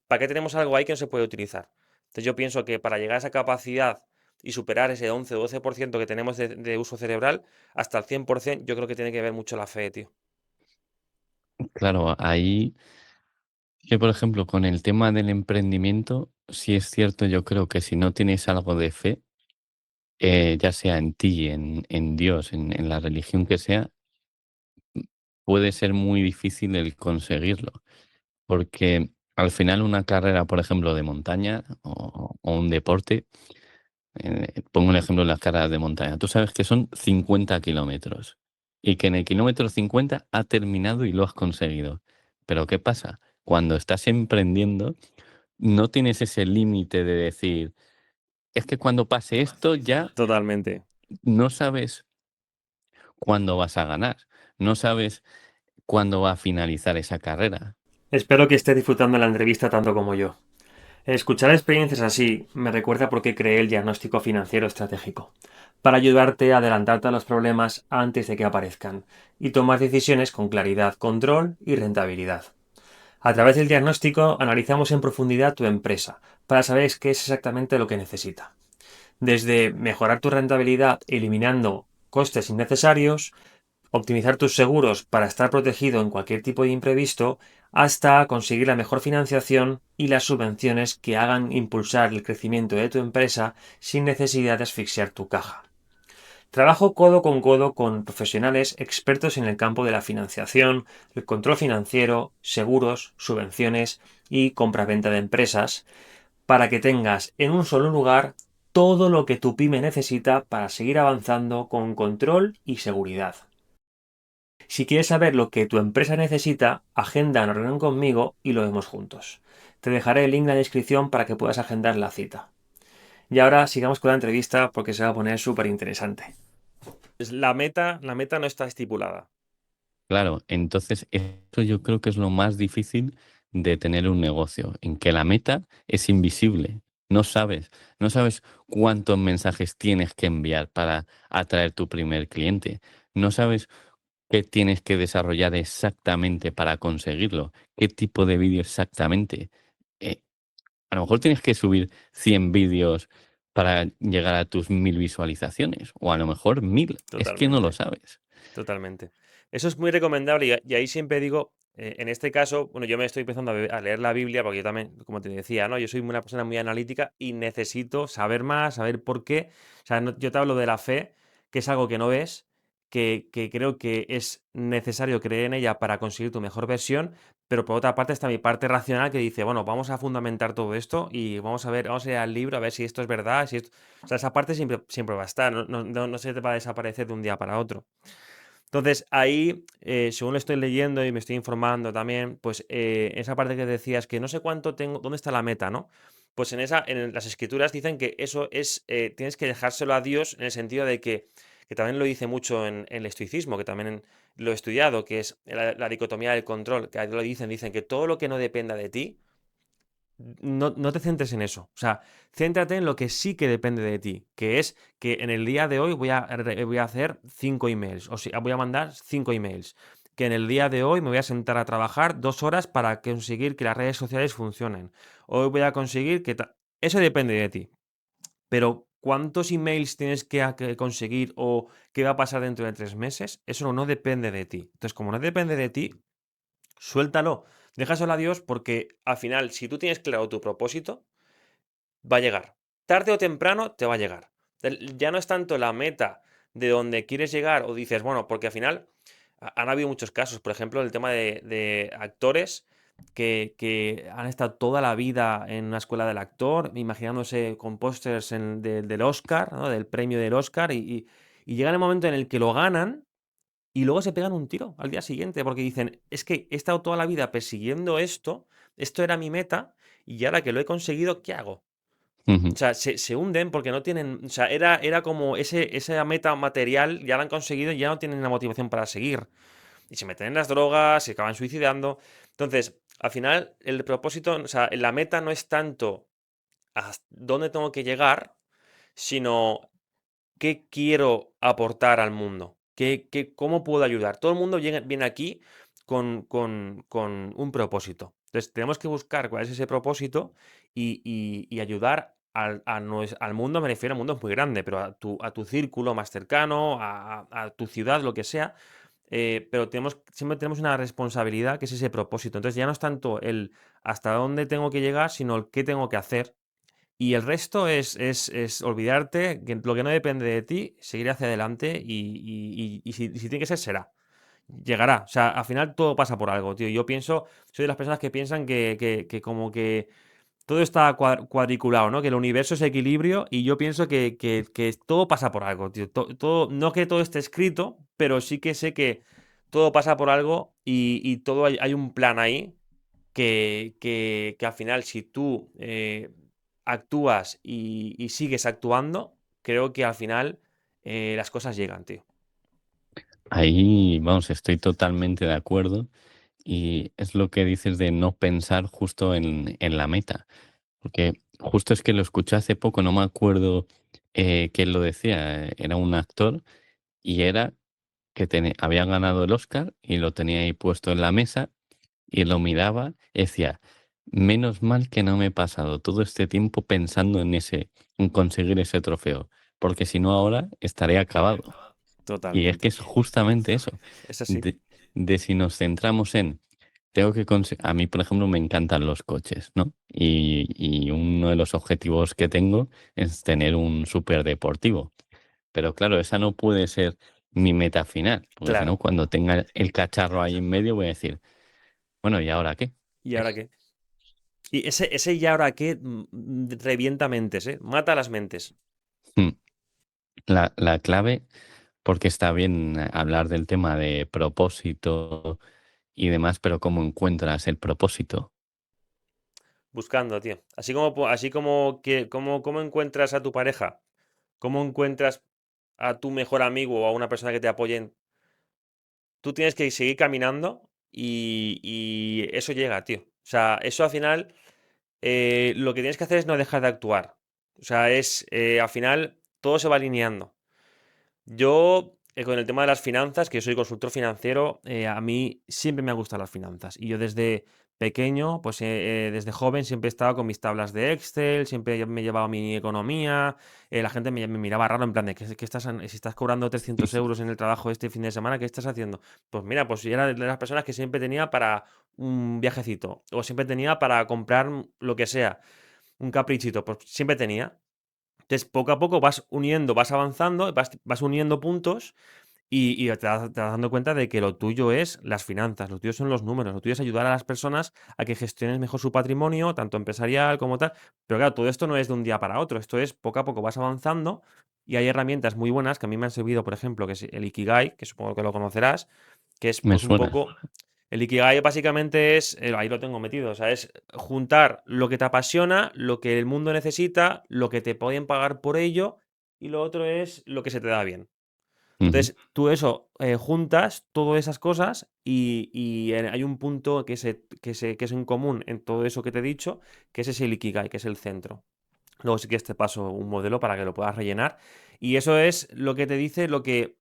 ¿Para qué tenemos algo ahí que no se puede utilizar? Entonces yo pienso que para llegar a esa capacidad y superar ese 11-12% que tenemos de uso cerebral, hasta el 100%, yo creo que tiene que ver mucho la fe, tío. Claro, ahí que, por ejemplo, con el tema del emprendimiento, sí es cierto, yo creo que si no tienes algo de fe, ya sea en ti, en Dios, en la religión que sea, puede ser muy difícil el conseguirlo. Porque al final una carrera, por ejemplo, de montaña o un deporte, pongo un ejemplo en las carreras de montaña. Tú sabes que son 50 kilómetros y que en el kilómetro 50 ha terminado y lo has conseguido. Pero ¿qué pasa? Cuando estás emprendiendo, no tienes ese límite de decir, es que cuando pase esto ya Totalmente. no sabes cuándo vas a ganar, no sabes cuándo va a finalizar esa carrera. Espero que estés disfrutando la entrevista tanto como yo. Escuchar experiencias así me recuerda por qué creé el diagnóstico financiero estratégico, para ayudarte a adelantarte a los problemas antes de que aparezcan y tomar decisiones con claridad, control y rentabilidad. A través del diagnóstico analizamos en profundidad tu empresa para saber qué es exactamente lo que necesita. Desde mejorar tu rentabilidad eliminando costes innecesarios, optimizar tus seguros para estar protegido en cualquier tipo de imprevisto, hasta conseguir la mejor financiación y las subvenciones que hagan impulsar el crecimiento de tu empresa sin necesidad de asfixiar tu caja. Trabajo codo con codo con profesionales expertos en el campo de la financiación, el control financiero, seguros, subvenciones y compra-venta de empresas, para que tengas en un solo lugar todo lo que tu pyme necesita para seguir avanzando con control y seguridad. Si quieres saber lo que tu empresa necesita, agenda una reunión conmigo y lo vemos juntos. Te dejaré el link en la descripción para que puedas agendar la cita. Y ahora sigamos con la entrevista porque se va a poner súper interesante. La meta no está estipulada. Claro, entonces eso yo creo que es lo más difícil de tener un negocio, en que la meta es invisible. No sabes cuántos mensajes tienes que enviar para atraer tu primer cliente. No sabes qué tienes que desarrollar exactamente para conseguirlo, qué tipo de vídeo exactamente. Eh, a lo mejor tienes que subir 100 vídeos para llegar a tus 1000 visualizaciones, o a lo mejor 1000. Es que no lo Totalmente, sabes. totalmente. Eso es muy recomendable y ahí siempre digo En este caso, bueno, yo me estoy empezando a leer la Biblia porque yo también, como te decía, ¿no? Yo soy una persona muy analítica y necesito saber más, saber por qué. O sea, yo te hablo de la fe, que es algo que no ves, que creo que es necesario creer en ella para conseguir tu mejor versión, pero por otra parte está mi parte racional que dice, bueno, vamos a fundamentar todo esto y vamos a ver, vamos a ir al libro a ver si esto es verdad, si esto... O sea, esa parte siempre va a estar, no se te va a desaparecer de un día para otro. Entonces, ahí, según lo estoy leyendo y me estoy informando también, pues esa parte que decías que no sé cuánto tengo, ¿dónde está la meta, no? Pues en las escrituras dicen que eso es, tienes que dejárselo a Dios en el sentido de que también lo dice mucho en el estoicismo, que también lo he estudiado, que es la dicotomía del control, que ahí lo dicen que todo lo que no dependa de ti, no te centres en eso. O sea, céntrate en lo que sí que depende de ti, que es que en el día de hoy voy a hacer 5 emails, o sea, voy a mandar 5 emails. Que en el día de hoy me voy a sentar a trabajar 2 horas para conseguir que las redes sociales funcionen. Hoy voy a conseguir que... Eso depende de ti. Pero ¿cuántos emails tienes que conseguir o qué va a pasar dentro de 3 meses? Eso no depende de ti. Entonces, como no depende de ti, suéltalo, déjaselo a Dios porque al final, si tú tienes claro tu propósito, va a llegar. Tarde o temprano te va a llegar. Ya no es tanto la meta de donde quieres llegar o dices, bueno, porque al final han habido muchos casos, por ejemplo, el tema de actores que han estado toda la vida en una escuela del actor, imaginándose con pósters del Oscar, ¿no? Del premio del Oscar, y llega el momento en el que lo ganan y luego se pegan un tiro al día siguiente, porque dicen, es que he estado toda la vida persiguiendo esto era mi meta, y ahora que lo he conseguido, ¿qué hago? Ujú. O sea, se hunden porque no tienen, o sea, era como esa meta material, ya la han conseguido y ya no tienen la motivación para seguir. Y se meten en las drogas, se acaban suicidando. Entonces, al final, el propósito, o sea, la meta no es tanto a dónde tengo que llegar, sino qué quiero aportar al mundo, cómo puedo ayudar. Todo el mundo viene aquí con un propósito. Entonces, tenemos que buscar cuál es ese propósito y ayudar al mundo, me refiero a mundos muy grande, pero a tu círculo más cercano, a tu ciudad, lo que sea. Pero siempre tenemos una responsabilidad que es ese propósito. Entonces, ya no es tanto el hasta dónde tengo que llegar, sino el qué tengo que hacer y el resto es olvidarte que lo que no depende de ti, seguir hacia adelante y si tiene que ser, será. Llegará. O sea, al final todo pasa por algo, tío. Yo pienso, soy de las personas que piensan que como que todo está cuadriculado, ¿no? Que el universo es equilibrio y yo pienso que todo pasa por algo, tío. No que todo esté escrito, pero sí que sé que todo pasa por algo y todo hay un plan ahí que al final, si tú actúas y sigues actuando, creo que al final las cosas llegan, tío. Ahí, vamos, estoy totalmente de acuerdo y es lo que dices de no pensar justo en la meta, porque justo es que lo escuché hace poco, no me acuerdo quién lo decía, era un actor y era que había ganado el Oscar y lo tenía ahí puesto en la mesa y lo miraba y decía, menos mal que no me he pasado todo este tiempo pensando en conseguir ese trofeo, porque si no ahora estaré acabado. Y es que Totalmente. es justamente eso, Es así. de, de si nos centramos en, tengo que conseguir, a mí por ejemplo me encantan los coches, ¿no? Y uno de los objetivos que tengo es tener un superdeportivo. Pero claro, esa no puede ser mi meta final, porque si no, Claro. cuando tenga el cacharro ahí en medio voy a decir, bueno, ¿y ahora qué? ¿Y ahora qué? Y ese y ahora qué revienta mentes, ¿eh? Mata las mentes. Hmm. La clave, porque está bien hablar del tema de propósito y demás, pero ¿cómo encuentras el propósito? Buscando, tío. Así como encuentras a tu pareja, cómo encuentras a tu mejor amigo o a una persona que te apoye. Tú tienes que seguir caminando y eso llega, tío. O sea, eso al final, lo que tienes que hacer es no dejar de actuar. O sea, al final, todo se va alineando. Yo, con el tema de las finanzas, que yo soy consultor financiero, a mí siempre me han gustado las finanzas. Y yo desde pequeño, pues desde joven siempre he estado con mis tablas de Excel, siempre me he llevado mi economía, la gente me miraba raro en plan de, ¿qué estás, si estás cobrando 300 euros en el trabajo este fin de semana, ¿qué estás haciendo? Pues mira, pues yo era de las personas que siempre tenía para un viajecito, o siempre tenía para comprar lo que sea, un caprichito, pues siempre tenía. Entonces, poco a poco vas uniendo, vas avanzando, vas uniendo puntos y te vas dando cuenta de que lo tuyo es las finanzas, lo tuyo son los números, lo tuyo es ayudar a las personas a que gestionen mejor su patrimonio, tanto empresarial como tal. Pero claro, todo esto no es de un día para otro, esto es poco a poco vas avanzando y hay herramientas muy buenas que a mí me han servido, por ejemplo, que es el Ikigai, que supongo que lo conocerás, que es Me pues un suena. poco... El Ikigai básicamente es, ahí lo tengo metido, o sea, es juntar lo que te apasiona, lo que el mundo necesita, lo que te pueden pagar por ello y lo otro es lo que se te da bien. Ujú. Entonces, tú eso, juntas todas esas cosas y hay un punto que es en común en todo eso que te he dicho, que es ese Ikigai, que es el centro. Luego sí que te paso un modelo para que lo puedas rellenar. Y eso es lo que te dice, lo que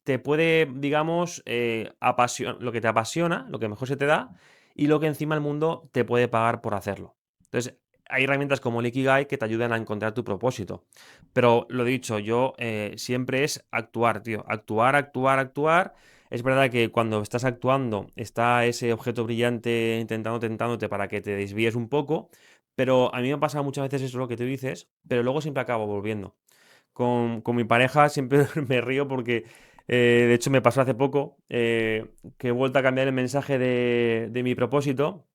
te puede, digamos, lo que te apasiona, lo que mejor se te da, y lo que encima el mundo te puede pagar por hacerlo. Entonces, hay herramientas como el Ikigai que te ayudan a encontrar tu propósito. Pero lo dicho, yo siempre es actuar, tío. Actuar, actuar, actuar. Es verdad que cuando estás actuando está ese objeto brillante tentándote para que te desvíes un poco, pero a mí me ha pasado muchas veces eso lo que tú dices, pero luego siempre acabo volviendo. Con mi pareja siempre me río porque, de hecho, me pasó hace poco que he vuelto a cambiar el mensaje de mi propósito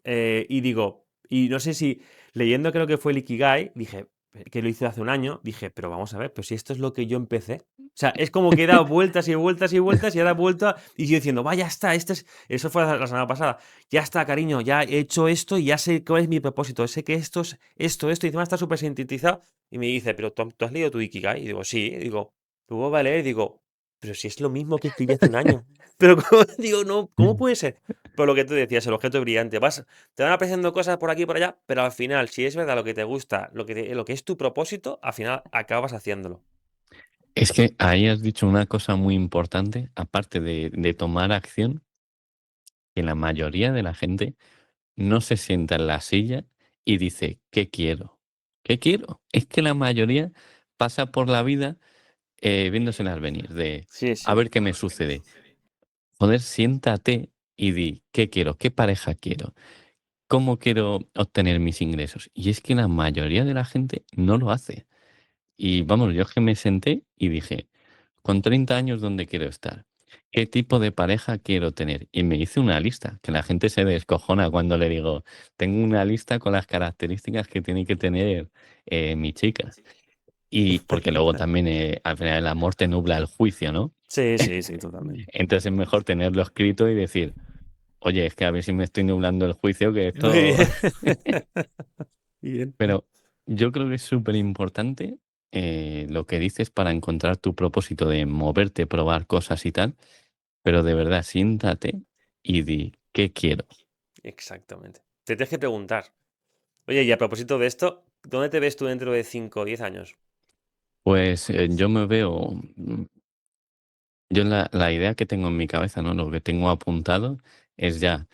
y digo, y no sé si leyendo creo que fue el Ikigai, dije, que lo hice hace un año, dije, pero vamos a ver, pues si esto es lo que yo empecé. O sea, es como que he dado vueltas y vueltas y vueltas y ahora he vuelto y yo diciendo, vaya, ya está, eso fue la semana pasada, ya está, cariño, ya he hecho esto y ya sé cuál es mi propósito, sé que esto es esto, y encima está súper sintetizado y me dice, pero ¿tú has leído tu Ikigai? Y digo, sí, y digo, luego va a leer y digo, pero si es lo mismo que escribí hace un año. Pero digo, no, ¿cómo puede ser? Por lo que tú decías, el objeto brillante. Te van apareciendo cosas por aquí y por allá, pero al final, si es verdad lo que te gusta, lo que es tu propósito, al final acabas haciéndolo. Es que ahí has dicho una cosa muy importante, aparte de tomar acción, que la mayoría de la gente no se sienta en la silla y dice, ¿qué quiero? ¿Qué quiero? Es que la mayoría pasa por la vida viéndoselas venir, de Sí, a sí. ver qué me sucede. Joder, siéntate y di, ¿qué quiero? ¿Qué pareja quiero? ¿Cómo quiero obtener mis ingresos? Y es que la mayoría de la gente no lo hace. Y vamos, yo es que me senté y dije, con 30 años, ¿dónde quiero estar? ¿Qué tipo de pareja quiero tener? Y me hice una lista, que la gente se descojona cuando le digo, tengo una lista con las características que tiene que tener mi chica. Y porque luego también al final el amor te nubla el juicio, ¿no? Sí, sí, sí, totalmente. Entonces es mejor tenerlo escrito y decir, oye, es que a ver si me estoy nublando el juicio, que Muy esto... bien. Bien. Pero yo creo que es súper importante lo que dices para encontrar tu propósito de moverte, probar cosas y tal, pero de verdad, siéntate y di, ¿qué quiero? Exactamente. Te tienes que preguntar. Oye, y a propósito de esto, ¿dónde te ves tú dentro de 5 o 10 años? Pues yo me veo, yo la idea que tengo en mi cabeza, ¿no? Lo que tengo apuntado es ya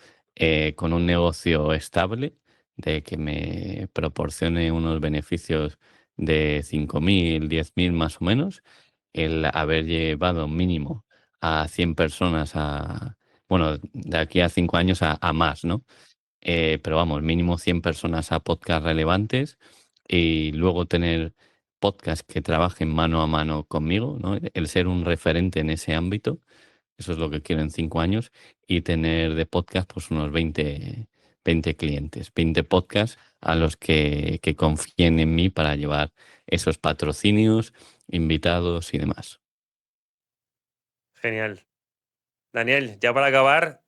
con un negocio estable, de que me proporcione unos beneficios de 5.000 10.000 más o menos, el haber llevado mínimo a 100 personas bueno, de aquí a 5 años a más, ¿no? Pero vamos, mínimo 100 personas a podcast relevantes y luego tener podcasts que trabajen mano a mano conmigo, ¿no? El ser un referente en ese ámbito, eso es lo que quiero en 5 años, y tener de podcast pues unos 20 clientes, 20 podcasts a los que confíen en mí para llevar esos patrocinios, invitados y demás. Genial. Daniel, ya para acabar,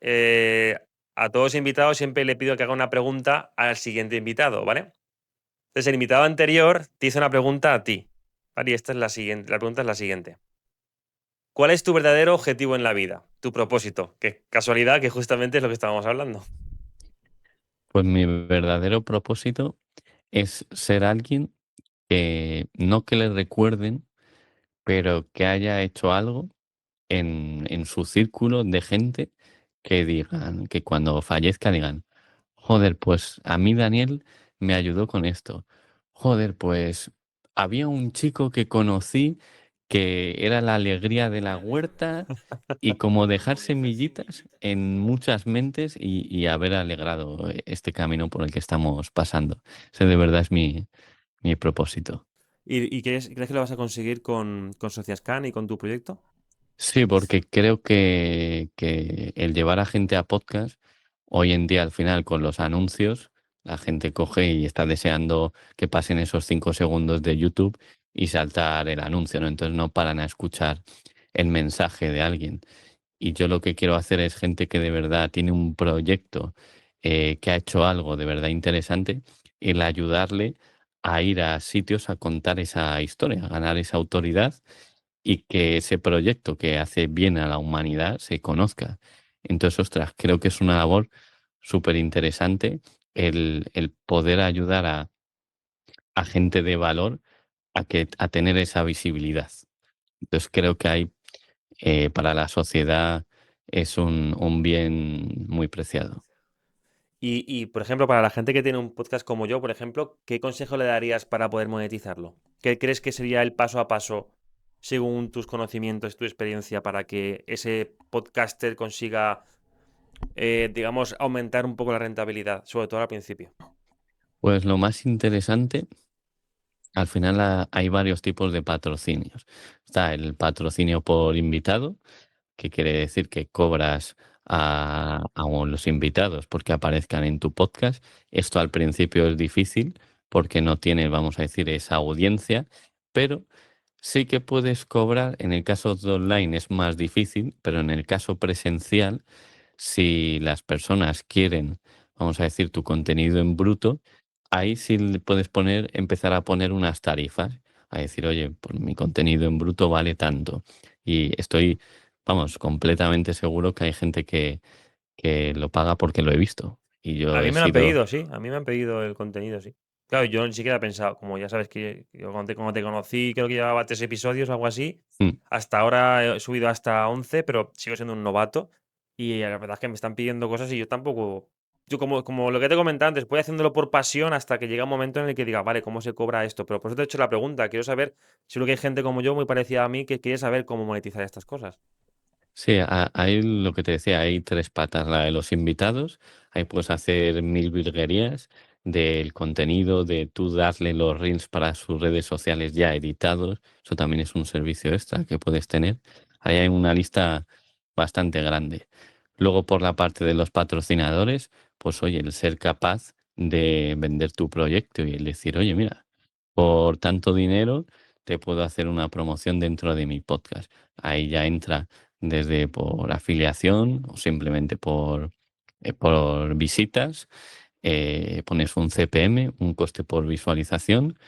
a todos los invitados siempre le pido que haga una pregunta al siguiente invitado, ¿vale? Entonces, el invitado anterior te hizo una pregunta a ti, ¿vale? Y esta es la siguiente, la pregunta es la siguiente. ¿Cuál es tu verdadero objetivo en la vida? Tu propósito. Qué casualidad que justamente es lo que estábamos hablando. Pues mi verdadero propósito es ser alguien que no que le recuerden, pero que haya hecho algo en su círculo de gente que digan, que cuando fallezca digan, joder, pues a mí Daniel me ayudó con esto. Joder, pues había un chico que conocí que era la alegría de la huerta y como dejar semillitas en muchas mentes y haber alegrado este camino por el que estamos pasando. Ese de verdad es mi propósito. ¿Y crees que lo vas a conseguir con Sociascan y con tu proyecto? Sí, porque creo que el llevar a gente a podcast, hoy en día al final con los anuncios, la gente coge y está deseando que pasen esos 5 segundos de YouTube y saltar el anuncio, ¿no? Entonces no paran a escuchar el mensaje de alguien. Y yo lo que quiero hacer es gente que de verdad tiene un proyecto, que ha hecho algo de verdad interesante, el ayudarle a ir a sitios a contar esa historia, a ganar esa autoridad y que ese proyecto que hace bien a la humanidad se conozca. Entonces, ostras, creo que es una labor súper interesante el poder ayudar a gente de valor a tener esa visibilidad. Entonces, creo que hay, para la sociedad es un bien muy preciado. Por ejemplo, para la gente que tiene un podcast como yo, por ejemplo, ¿qué consejo le darías para poder monetizarlo? ¿Qué crees que sería el paso a paso, según tus conocimientos, tu experiencia, para que ese podcaster consiga, digamos, aumentar un poco la rentabilidad, sobre todo al principio? Pues lo más interesante, al final hay varios tipos de patrocinios. Está el patrocinio por invitado, que quiere decir que cobras a los invitados porque aparezcan en tu podcast. Esto al principio es difícil porque no tiene, vamos a decir, esa audiencia, pero sí que puedes cobrar. En el caso de online es más difícil, pero en el caso presencial, si las personas quieren, vamos a decir, tu contenido en bruto, ahí sí le puedes poner, empezar a poner unas tarifas, a decir, oye, pues mi contenido en bruto vale tanto. Y estoy, vamos, completamente seguro que hay gente que lo paga porque lo he visto. Y A yo mí he me lo han sido... pedido, sí, a mí me han pedido el contenido, sí. Claro, yo ni siquiera he pensado, como ya sabes que yo cuando te conocí, creo que llevaba 3 episodios o algo así. Mm. Hasta ahora he subido hasta 11, pero sigo siendo un novato. Y la verdad es que me están pidiendo cosas y yo tampoco. Yo, como lo que te comentaba antes, voy haciéndolo por pasión hasta que llega un momento en el que diga, vale, ¿cómo se cobra esto? Pero por eso te he hecho la pregunta. Quiero saber, seguro que hay gente como yo, muy parecida a mí, que quiere saber cómo monetizar estas cosas. Sí, hay lo que te decía, hay tres patas. La de los invitados, ahí puedes hacer mil virguerías del contenido, de tú darle los reels para sus redes sociales ya editados. Eso también es un servicio extra que puedes tener. Ahí hay una lista bastante grande. Luego, por la parte de los patrocinadores, pues oye, el ser capaz de vender tu proyecto y el decir, oye, mira, por tanto dinero te puedo hacer una promoción dentro de mi podcast. Ahí ya entra desde por afiliación o simplemente por visitas. Pones un CPM, un coste por visualización.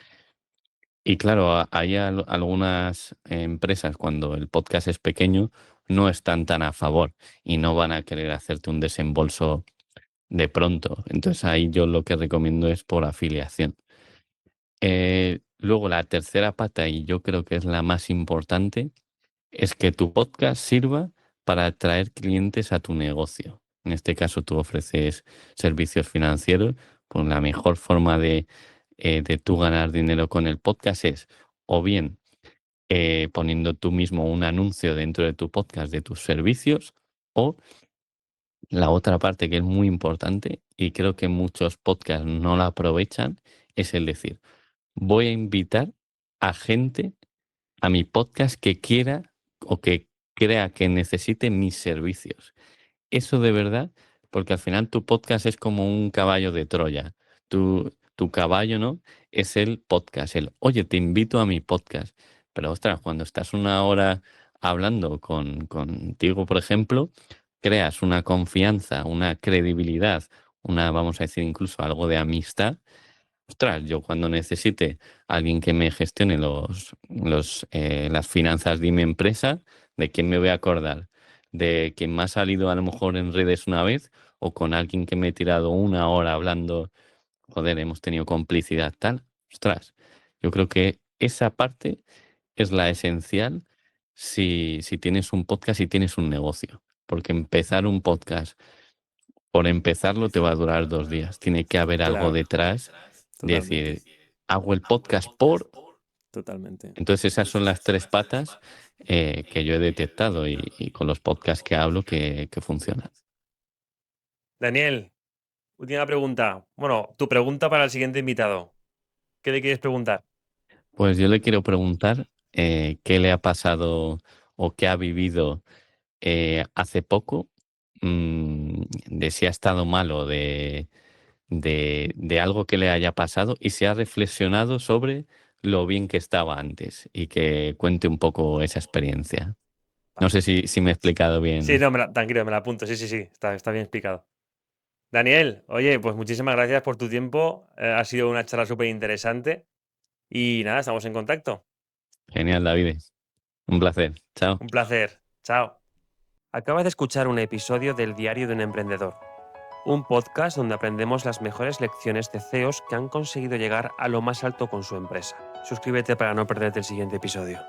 Y claro, hay algunas empresas cuando el podcast es pequeño no están tan a favor y no van a querer hacerte un desembolso de pronto. Entonces ahí yo lo que recomiendo es por afiliación. Luego la tercera pata, y yo creo que es la más importante, es que tu podcast sirva para atraer clientes a tu negocio. En este caso, tú ofreces servicios financieros, pues la mejor forma de tú ganar dinero con el podcast es o bien poniendo tú mismo un anuncio dentro de tu podcast de tus servicios, o la otra parte que es muy importante y creo que muchos podcasts no la aprovechan, es el decir, voy a invitar a gente a mi podcast que quiera o que crea que necesite mis servicios. Eso de verdad, porque al final tu podcast es como un caballo de Troya. Tu caballo, ¿no? Es el podcast, oye, te invito a mi podcast. Pero ostras, cuando estás una hora hablando contigo, por ejemplo, creas una confianza, una credibilidad, vamos a decir, incluso algo de amistad. Ostras, yo cuando necesite alguien que me gestione las finanzas de mi empresa, ¿de quién me voy a acordar? ¿De quien me ha salido a lo mejor en redes una vez o con alguien que me he tirado una hora hablando? Joder, hemos tenido complicidad tal. Ostras, yo creo que esa parte es la esencial si tienes un podcast y tienes un negocio. porque empezar un podcast, por empezarlo te va a durar 2 días. Tiene que haber algo Claro. detrás de Totalmente. decir, hago el podcast por... Totalmente. Entonces esas son las 3 patas que yo he detectado y con los podcasts que hablo que funcionan. Daniel, última pregunta. Bueno, tu pregunta para el siguiente invitado. ¿Qué le quieres preguntar? Pues yo le quiero preguntar qué le ha pasado o qué ha vivido hace poco, de si ha estado mal o de algo que le haya pasado y si ha reflexionado sobre lo bien que estaba antes y que cuente un poco esa experiencia. No sé si me he explicado Sí, bien. no, tranquilo, me la apunto. Sí, sí, sí, está bien explicado. Daniel, oye, pues muchísimas gracias por tu tiempo. Ha sido una charla súper interesante. Y nada, estamos en contacto. Genial, David. Un placer. Chao. Un placer. Chao. Acabas de escuchar un episodio del Diario de un Emprendedor, un podcast donde aprendemos las mejores lecciones de CEOs que han conseguido llegar a lo más alto con su empresa. Suscríbete para no perderte el siguiente episodio.